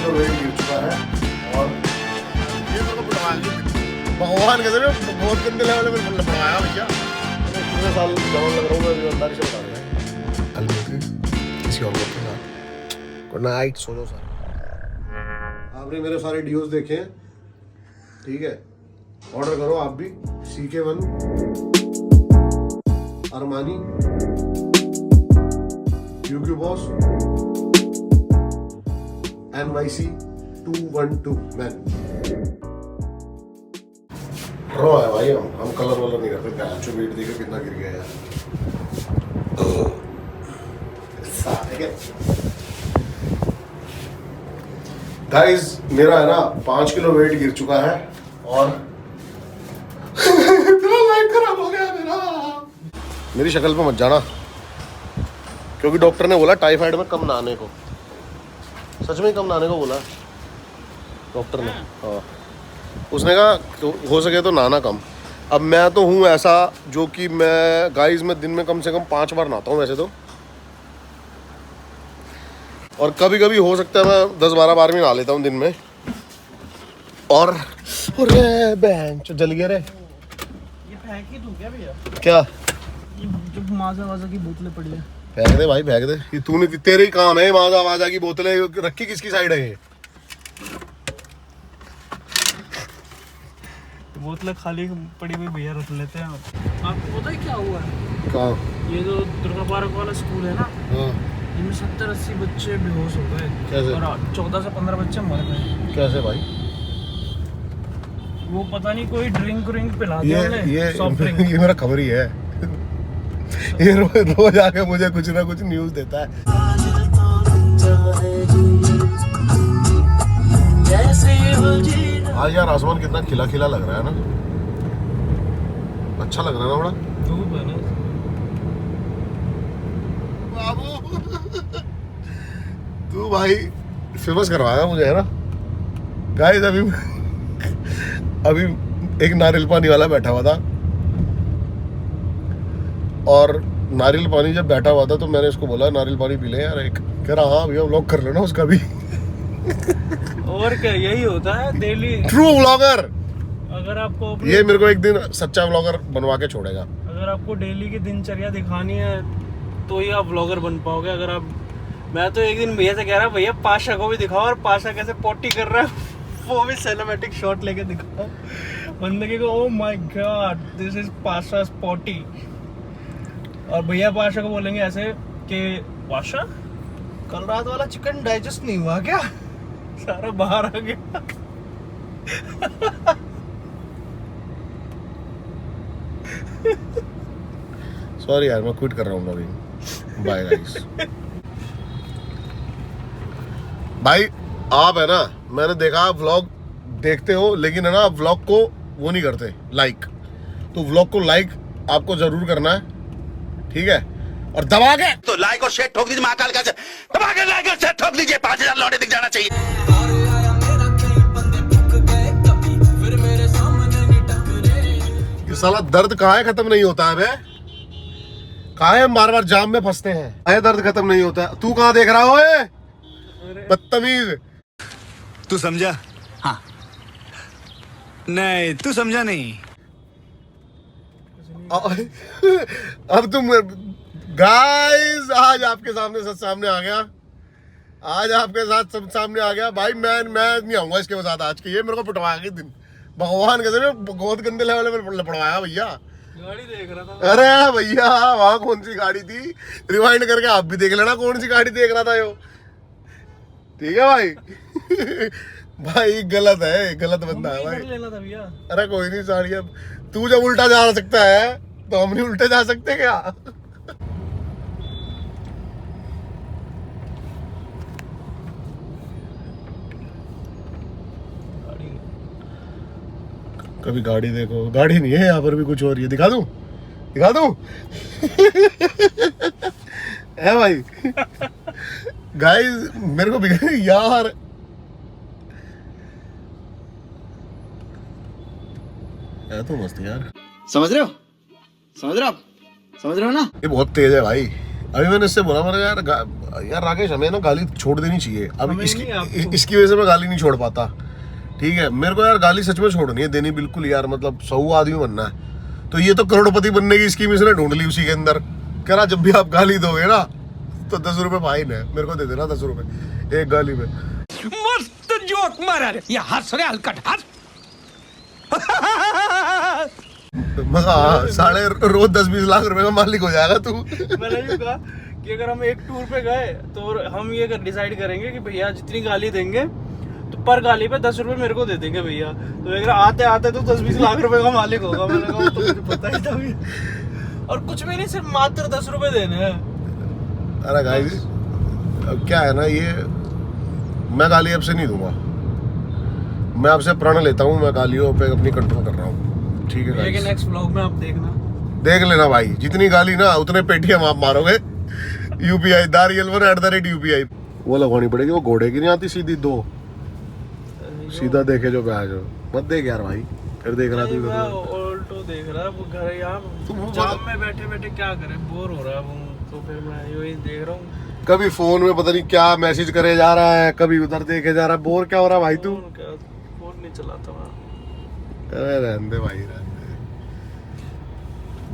Kilo weight गिर चुका है और ये मेरे को भगवान कहते हैं बहुत गंदे लेवल में पढ़वाया भैया। कितने साल जवान लग रहा हूँ मैं, ईमानदारी से बता रहा हूँ। कल मिलते किसी और के साथ। गुड नाइट, सो लो सर। आपने मेरे सारे डीओस देखे हैं, ठीक है? ऑर्डर करो आप भी। CK1, Armani, UQ Boss, NYC 212 man. रो है भाई, हम कलर वाला नहीं करते। गाय जो वेट देखो कितना गिर गया यार। गाइस मेरा है ना 5 किलो वेट गिर चुका है और इतना लाइफ खराब हो गया मेरा। मेरी शक्ल पे मत जाना, क्योंकि डॉक्टर ने बोला टाइफाइड में कम नहाने को। सच में कम नहाने को बोला डॉक्टर ने। हाँ, उसने कहा तो हो सके तो नहाना कम। अब मैं तो हूँ ऐसा जो कि मैं गाइस में दिन में कम से कम 5 बार नहाता हूँ वैसे तो, और कभी कभी हो सकता है मैं 10-12 बार भी नहा लेता हूँ दिन में। और बहन जल गया रे। ये फेंक ही दूं क्या भैया? क्या? ये जो माजा वाजा की बोतलें पड़ी है। फेंक दे भाई, फेंक दे। ये तूने, तेरे ही काम है माजा वाजा की बोतलें रखी किसकी साइड है? ये बोतलें खाली पड़ी हुई भैया रख लेते हैं। आपको पता है क्या हुआ है? कहाँ? ये जो दुर्गा पार्क वाला स्कूल है ना, इनमें 70-80 बच्चे बेहोश हो गए। कैसे? और 14 से 15 बच्चे मर गए। कैसे भाई? वो पता नहीं कोई ड्रिंक पिला दिया ये सॉफ्ट ड्रिंक। ये मेरा खबर ही है। ये रोज आके मुझे कुछ ना कुछ न्यूज देता है। आज यार आसमान कितना खिला खिला लग रहा है ना, अच्छा लग रहा है ना बड़ा। धूप है ना बाबू। तू भाई फेमस करवाया मुझे है ना गाइस। अभी एक नारियल पानी वाला बैठा हुआ था, और नारियल पानी जब बैठा हुआ था तो मैंने उसको बोला नारियल पानी पी ले यार एक। कह रहा हाँ भैया व्लॉग कर लो ना उसका भी। और क्या, यही होता है डेली ट्रू व्लॉगर। अगर आपको ये मेरे को एक दिन सच्चा व्लॉगर बनवा के छोड़ेगा। अगर आपको डेली की दिनचर्या दिखानी है तो ही आप व्लॉगर बन पाओगे। अगर आप, मैं तो एक दिन भैया से कह रहा भैया पाशा को भी दिखाओ, और पाशा कैसे पोटी कर रहा है वो भी सिनेमैटिक शॉट लेके दिखाओ बंदे को। Oh my god, this is पाशा पोटी। और भैया पाशा को बोलेंगे ऐसे कि पाशा कल रात वाला चिकन डाइजेस्ट नहीं हुआ क्या? सारा बाहर आ गया। सॉरी यार मैं क्विट कर रहा हूँ व्लॉगिंग। Bye guys. भाई आप है ना, मैंने देखा आप व्लॉग देखते हो लेकिन है ना आप व्लॉग को वो नहीं करते लाइक। तो व्लॉग को लाइक आपको जरूर करना है, ठीक है? और दबा के तो लाइक और शेयर ठोक दीजिए। महाकाल का दबा के लाइक और शेयर ठोक दीजिए। 5000 लौटे दिख जाना चाहिए। ये साला दर्द कहाँ है खत्म नहीं होता है बे? कहाँ है हम बार बार जाम में फंसते हैं? अरे दर्द खत्म नहीं होता है। तू कहाँ देख रहा हो? बदतमीज। तू समझा? हाँ। नहीं तू समझा नहीं। अब तुम गाइस, आज आपके सामने सब सामने आ गया। आज आपके साथ सब सामने आ गया भाई। मैं नहीं आऊंगा इसके साथ आज के। ये मेरे को पिटवाया के दिन भगवान के बहुत गंदे लेवल में पड़वाया भैया। गाड़ी देख रहा था। अरे भैया वहाँ कौन सी गाड़ी थी? रिवाइंड करके आप भी देख लेना कौन सी गाड़ी देख रहा था यो। ठीक है भाई। भाई गलत है, गलत बंदा है भाई। लेना था भैया। अरे कोई नहीं साड़ी, अब तू जब उल्टा जा सकता है तो हम नहीं उल्टे जा सकते क्या? कभी गाड़ी देखो, गाड़ी नहीं है यहाँ पर भी कुछ और। ये दिखा दूं, दिखा दूं? है भाई। गाइस मेरे को यार है तो मस्त यार। समझ रहे हो? समझ रहे हो आप? समझ रहे हो ना? ये बहुत तेज है भाई। अभी मैंने इससे बोला, मैंने यार यार राकेश हमें ना गाली छोड़ देनी चाहिए। अब हमें नहीं, आपको। इसकी वजह से मैं गाली नहीं छोड़ पाता, ठीक है। मेरे को यार गाली सच में छोड़नी है, देनी बिल्कुल यार, मतलब 100 आदमी बनना है। तो ये तो करोड़पति बनने की स्कीम इसने ढूंढ ली उसी के अंदर। कह रहा जब भी आप गाली दोगे ना तो 10 रुपए फाइन है, मेरे को दे देना 10 रुपए एक गाली में। मस्त जोक मारा रे, ये हंस रहे हलकट हंस। मजा साढ़े रोज 10-20 लाख रुपए का मालिक हो जाएगा तू। मैंने ये कहा कि अगर हम एक टूर पे गए तो हम ये डिसाइड करेंगे कि भैया जितनी गाली देंगे तो पर गाली पे 10 रुपए मेरे को दे देंगे भैया। तो अगर आते आते तो 10-20 लाख रुपए का मालिक होगा। मैंने कहा तो मुझे पता ही था भैया। और कुछ भी नहीं, सिर्फ मात्र 10 रुपए देने हैं। अरे गाइस अब क्या है ना, ये मैं गाली अब से नहीं दूंगा। मैं आपसे प्रण लेता हूँ, मैं गालियों पे अपनी कंट्रोल कर रहा हूँ, ठीक है लेकिन गाइस। नेक्स्ट व्लॉग में आप देखना, देख लेना भाई, जितनी गाली ना उतने पेटीएम आप मारोगे। UPI Daryalwan@UPI वो लगवानी पड़ेगी। वो घोड़े की नहीं आती सीधी 2, सीधा देखे जो प्याज हो। मत देख यार भाई, फिर देख रहा नहीं, मैं तू। ऑल्टो देख रहा है वो घर यहाँ तुम जाम में बैठे बैठे क्या करें, बोर हो रहा है वो। तो फिर मैं यही देख रहा हूँ। कभी फोन में पता नहीं क्या मैसेज करे जा रहा है, कभी उधर देखे जा रहा है। बोर क्या हो रहा है भाई तू? फोन नहीं चलाता मैं। अरे रहने दे भाई, रहने दे।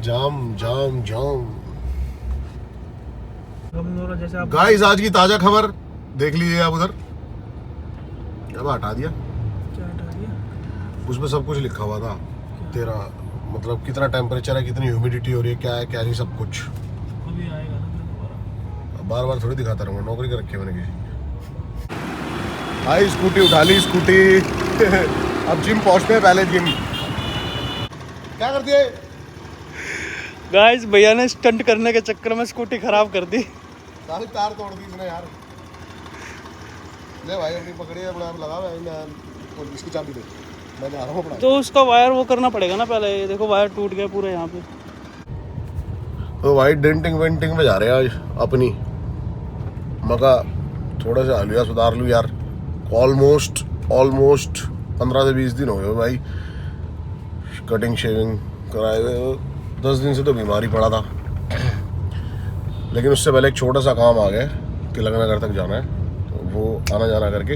जाम जाम जाम। हम दोनों जैसे आप गाइस आज की ताजा खबर देख लीजिए आप उधर। अब हटा दिया, क्या हटा दिया? उसमें सब कुछ लिखा हुआ था तेरा, मतलब कितना टेम्परेचर है, कितनी ह्यूमिडिटी हो रही है, क्या है क्या नहीं, सब कुछ। अभी आएगा ना फिर दोबारा। बार बार थोड़ी दिखाता रहूँगा, नौकरी कर रखी है मैंने किसी। भाई स्कूटी उठा ली, स्कूटी। अब जिम पहुँचते हैं, पहले जिम। क्या करती है गाइस भैया ने स्टंट करने के चक्कर में स्कूटी खराब कर दी। सारी तार तोड़ दी इसने यार। ले भाई अपनी पकड़ी है, अपना लगा मैं और इसकी चाबी दे, मैं जा रहा हूँ अपना। तो उसका वायर वो करना पड़ेगा ना पहले। ये देखो वायर टूट गया पूरा यहाँ पे। तो भाई डेंटिंग वेंटिंग में जा रहे हैं आज अपनी। मगा थोड़ा सा हालिया सुधार लूँ यार। ऑलमोस्ट 15 से 20 दिन हो गए भाई कटिंग शेविंग कराए हुए। 10 दिन से तो बीमारी पड़ा था, लेकिन उससे पहले एक छोटा सा काम आ गया, तिलक नगर तक जाना है। तो वो आना जाना करके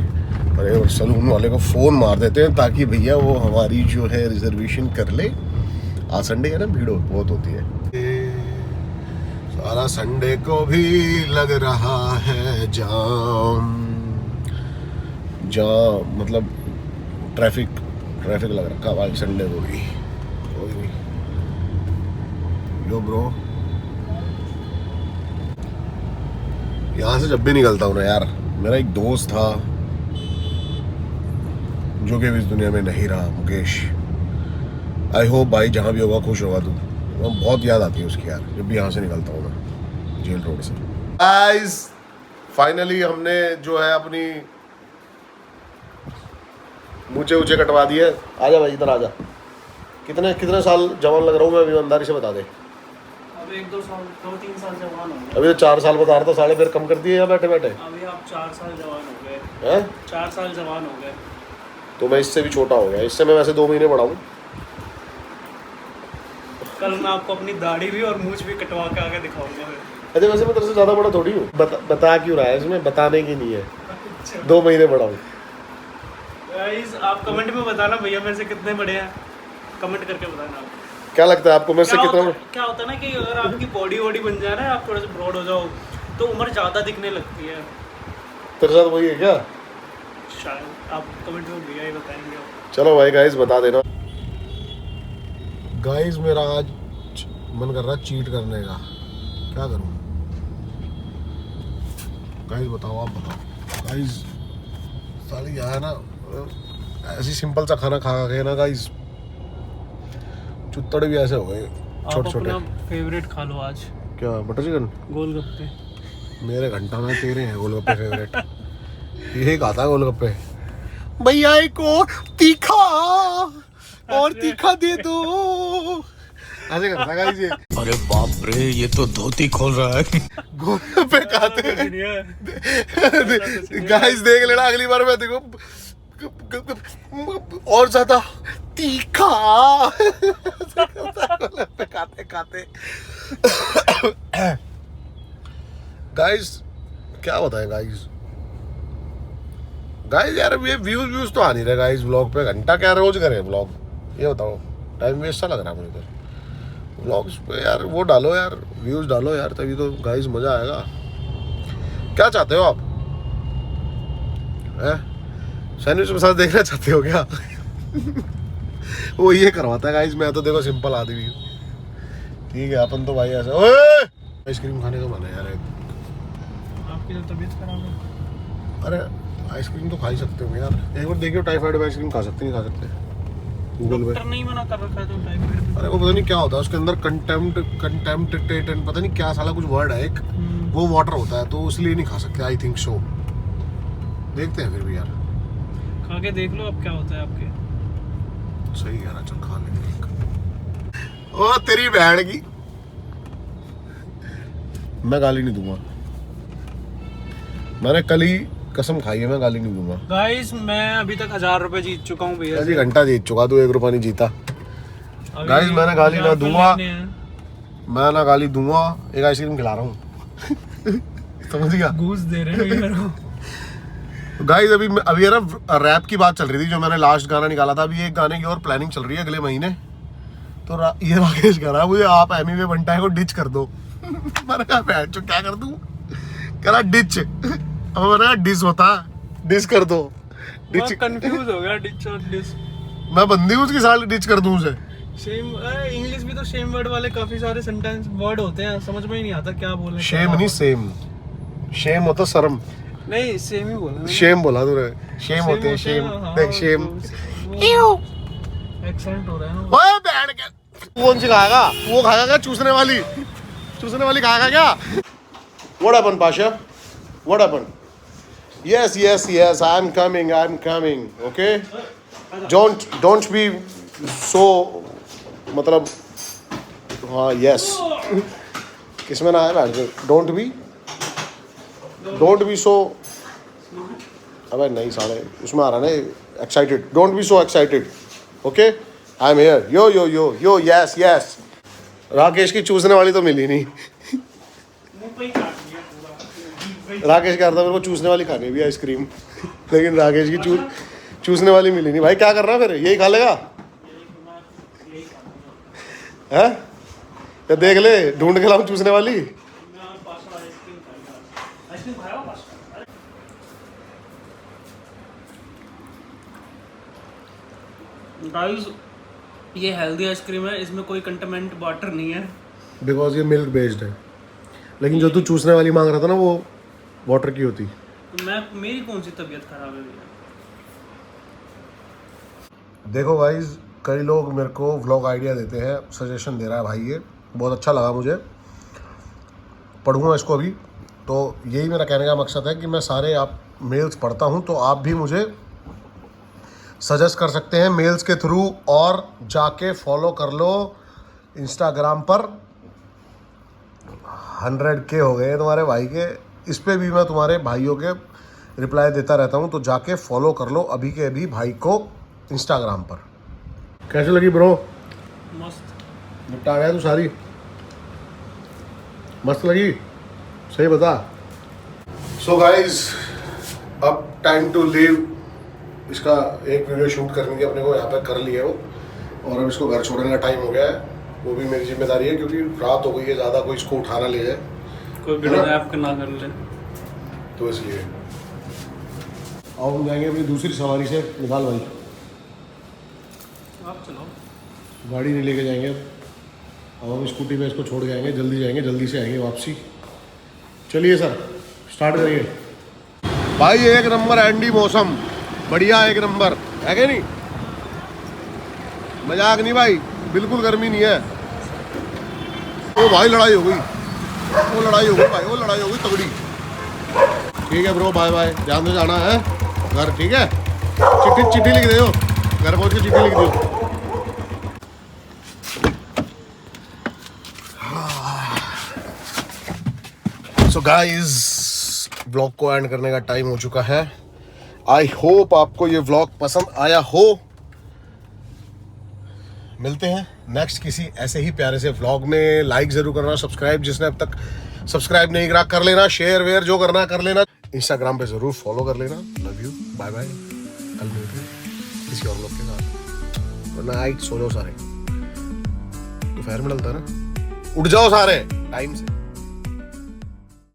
अरे सलून वाले को फ़ोन मार देते हैं ताकि भैया वो हमारी जो है रिजर्वेशन कर ले। आज संडे है ना, भीड़ बहुत होती है। सारा संडे को भी लग रहा है जाम जाम, मतलब ट्रैफिक लग रखा भाई संडे को भी। कोई नहीं यो ब्रो, यहाँ से जब भी निकलता हूँ ना यार, मेरा एक दोस्त था जो कि इस दुनिया में नहीं रहा, मुकेश। आई होप भाई जहाँ भी होगा खुश होगा तू। बहुत याद आती है उसकी यार जब भी यहाँ से निकलता हूँ मैं जेल रोड से। गाइस फाइनली हमने जो है अपनी मूछें ऊँचे कटवा दिए। आजा भाई इधर आजा। कितने साल जवान लग रहा हूँ मैं अभी, ईमानदारी से बता दे। अब 1-2 साल 2-3 साल जवान हो गए। अभी तो 4 साल बता रहा था, साढ़े फिर कम कर दिए या बैठे बैठे अभी आप 4 साल जवान हो गए हैं। 4 साल जवान हो गए। तो मैं इससे भी छोटा हो गया, इससे मैं वैसे 2 महीने बड़ा हूँ। कल मैं आपको अपनी दाढ़ी भी और मूंछ भी कटवा के आगे दिखाऊंगा। अरे वैसे मैं तेरे से ज़्यादा बड़ा थोड़ी हूँ। बता क्यों रहा है इसमें, बताने की नहीं है। 2 महीने बड़ा हूँ। गाइस आप कमेंट में बताना भैया मेरे से कितने बड़े हैं, कमेंट करके बताना आप। क्या लगता है आपको मेरे से कितना? क्या होता है ना कि अगर आपकी बॉडी बन जाए ना, आप थोड़े से ब्रॉड हो जाओ तो उम्र ज़्यादा दिखने लगती है। तेरे साथ वही है क्या? शायद आप कमेंट में भैया ही बताएंगे। चलो भाई गाइस बता देना। गाइस मेरा आज मन कर रहा है चीट करने का, क्या करूं? गाइस बताओ, आप बताओ। गाइस साली यार ना ऐसी सिंपल सा खाना खा के ना गाइस चुत्तड़ भी ऐसे हो गए छोटे छोटे। फेवरेट खा लो आज। क्या? Butter chicken? गोलगप्पे। मेरे घंटा में तेरे हैं गोलगप्पे फेवरेट। यही खाता है गोलगप्पे। भैया एक और तीखा दे दो, ऐसे करता गाइस ये। अरे बाप रे, ये तो धोती खोल रहा है। गोलगप्पे खाते हैं गाइस, देख लेना अगली बार मैं देखो और ज्यादा तीखा गोलगप्पे खाते गाइस क्या बताएं गाइस यार ये व्यूज तो आ नहीं रहे गाइस व्लॉग पे। घंटा क्या रोज करें व्लॉग, ये बताओ, टाइम वेस्ट सा लग रहा है मुझे तो व्लॉग्स पे यार। वो डालो यार, व्यूज डालो यार, तभी तो गाइस मजा आएगा। क्या चाहते हो आप हैं? सैंडविच मसाला देखना चाहते हो क्या? वो ये करवाता है गाइस, मैं तो देखो सिंपल आदमी हूँ। ठीक है अपन तो भाई ऐसा। ओए आइसक्रीम खाने का मन है यार। आपकी तो तबीयत खराब है। अरे आइसक्रीम तो खा ही सकते हो यार। एक बार देखियो टाइफाइड में आइसक्रीम खा सकते हैं, नहीं खा सकते? गूगल पे डॉक्टर नहीं मना कर रखा है तो टाइफाइड। अरे वो पता नहीं क्या होता है उसके अंदर, कंटेम्प्टेटेड पता नहीं क्या साला कुछ वर्ड है एक, वो वाटर होता है तो इसलिए नहीं खा सकते आई थिंक सो। देखते हैं फिर भी यार, खा के देख लो अब क्या होता है आपके। सही है ना, चल खा लेंगे। ओ तेरी बहन की, मैं गाली नहीं दूंगा, मैंने कल ही कसम खाई है, मैं गाली नहीं दूंगा। गाइस मैं अभी तक 1000 रुपए जीत चुका हूँ भैया ऐसी घंटा जीत चुका, तू 1 रुपया नहीं जीता। गाइस मैंने गाली ना दूंगा, मैं ना गाली दूंगा, एक आइसक्रीम खिला रहा हूँ। समझ गया? घूस दे रहे हैं मेरे को। गाइस अभी यार रैप की बात चल रही थी, जो मैंने लास्ट गाना निकाला था। अभी एक गाने की और प्लानिंग चल रही है अगले महीने। तो ये राकेश कह रहा है मुझे, आप एमी वे बंटा को डिच कर दो। मैंने कहा क्या कर दूं? कह रहा डिच। अब मैंने कहा डिस होता, डिस कर दो। डिच कंफ्यूज हो गया, डिच और डिस। मैं बंदी हूँ उसकी साल डिच कर दूं उसे। सेम इंग्लिश भी तो सेम वर्ड वाले काफी सारे सेंटेंस वर्ड होते हैं, समझ में ही नहीं आता क्या बोले। शेम नहीं सेम, शेम होता शर्म। नहीं सेम ही बोला। शेम बोला तूने, शेम होते हैं शेम। देख शेम एक्सेंट हो रहा है ना। ओए बैठ के कौन सी खाएगा? वो खाएगा क्या चूसने वाली? चूसने वाली खाएगा क्या? What happened, Pasha? What happened? Yes, I'm coming. Okay? Don't be so मतलब हाँ yes. किसमें ना है बैठ के? Don't be so. अबे नहीं साले उसमें आ रहा है ना excited. Don't be so excited. Okay? I'm here. Yo. Yes. Rakesh की चूसने वाली तो मिली नहीं। राकेश कह रहा था मेरे को चूसने वाली खानी भी आइसक्रीम, लेकिन राकेश की चूसने वाली मिली नहीं। भाई क्या कर रहा है फिर? यही खा लेगा हैं? या देख ले ढूंढ के लाऊं चूसने वाली। गाइस ये हेल्दी आइसक्रीम है, इसमें कोई कंटेनमेंट वाटर नहीं है बिकॉज ये मिल्क बेस्ड है। लेकिन जो तू चूसने वाली मांग रहा था ना वो वाटर की होती। तो मेरी कौन सी तबीयत खराब है भैया? देखो गाइस कई लोग मेरे को व्लॉग आइडिया देते हैं, सजेशन दे रहा है भाई, ये बहुत अच्छा लगा मुझे, पढ़ूंगा इसको अभी। तो यही मेरा कहने का मकसद है कि मैं सारे आप मेल्स पढ़ता हूं, तो आप भी मुझे सजेस्ट कर सकते हैं मेल्स के थ्रू, और जाके फॉलो कर लो इंस्टाग्राम पर। 100K हो गए तुम्हारे भाई के, इस पे भी मैं तुम्हारे भाइयों के रिप्लाई देता रहता हूं, तो जाके फॉलो कर लो अभी के अभी भाई को इंस्टाग्राम पर। कैसे लगी ब्रो? मस्त। निपटा गया तू सारी? मस्त लगी? सही बता। सो गाइज अब टाइम टू लीव। इसका एक वीडियो शूट करने की अपने को यहाँ पे कर लिया वो, और अब इसको घर छोड़ने का टाइम हो गया है। वो भी मेरी जिम्मेदारी है क्योंकि रात हो गई है ज़्यादा, कोई इसको उठाना ले जाए, कोई वीडियो ऐप ना कर ले, तो इसलिए अब हम जाएंगे अपनी दूसरी सवारी से। निकाल भाई, आप चलो। गाड़ी नहीं लेके जाएंगे अब हम स्कूटी पे इसको छोड़ के आएंगे, जल्दी जाएंगे, जल्दी से आएंगे वापसी। चलिए सर स्टार्ट करिए। भाई एक नंबर एंडी मौसम, बढ़िया एक नंबर है क्या? नहीं मजाक नहीं भाई, बिल्कुल गर्मी नहीं है। ओ भाई लड़ाई हो गई, वो लड़ाई हो गई भाई, वो लड़ाई हो गई तगड़ी। ठीक है ब्रो, बाय बाय, ध्यान से जाना है घर, ठीक है? चिट्ठी लिख दो, घर पहुंच के चिट्ठी लिख दो। सो गाइज व्लॉग को एंड करने का टाइम हो चुका है। आई होप आपको ये व्लॉग पसंद आया हो। मिलते हैं नेक्स्ट किसी ऐसे ही प्यारे से व्लॉग में। लाइक ज़रूर करना, सब्सक्राइब जिसने अब तक सब्सक्राइब नहीं करा कर लेना, शेयर वेयर जो करना कर लेना, इंस्टाग्राम पे जरूर फॉलो कर लेना। Love you, bye bye. कल मिलते हैं किसी और लोग के साथ। वरना नाइट सो जाओ सारे, दोपहर में डलता है ना, उठ जाओ सारे टाइम से।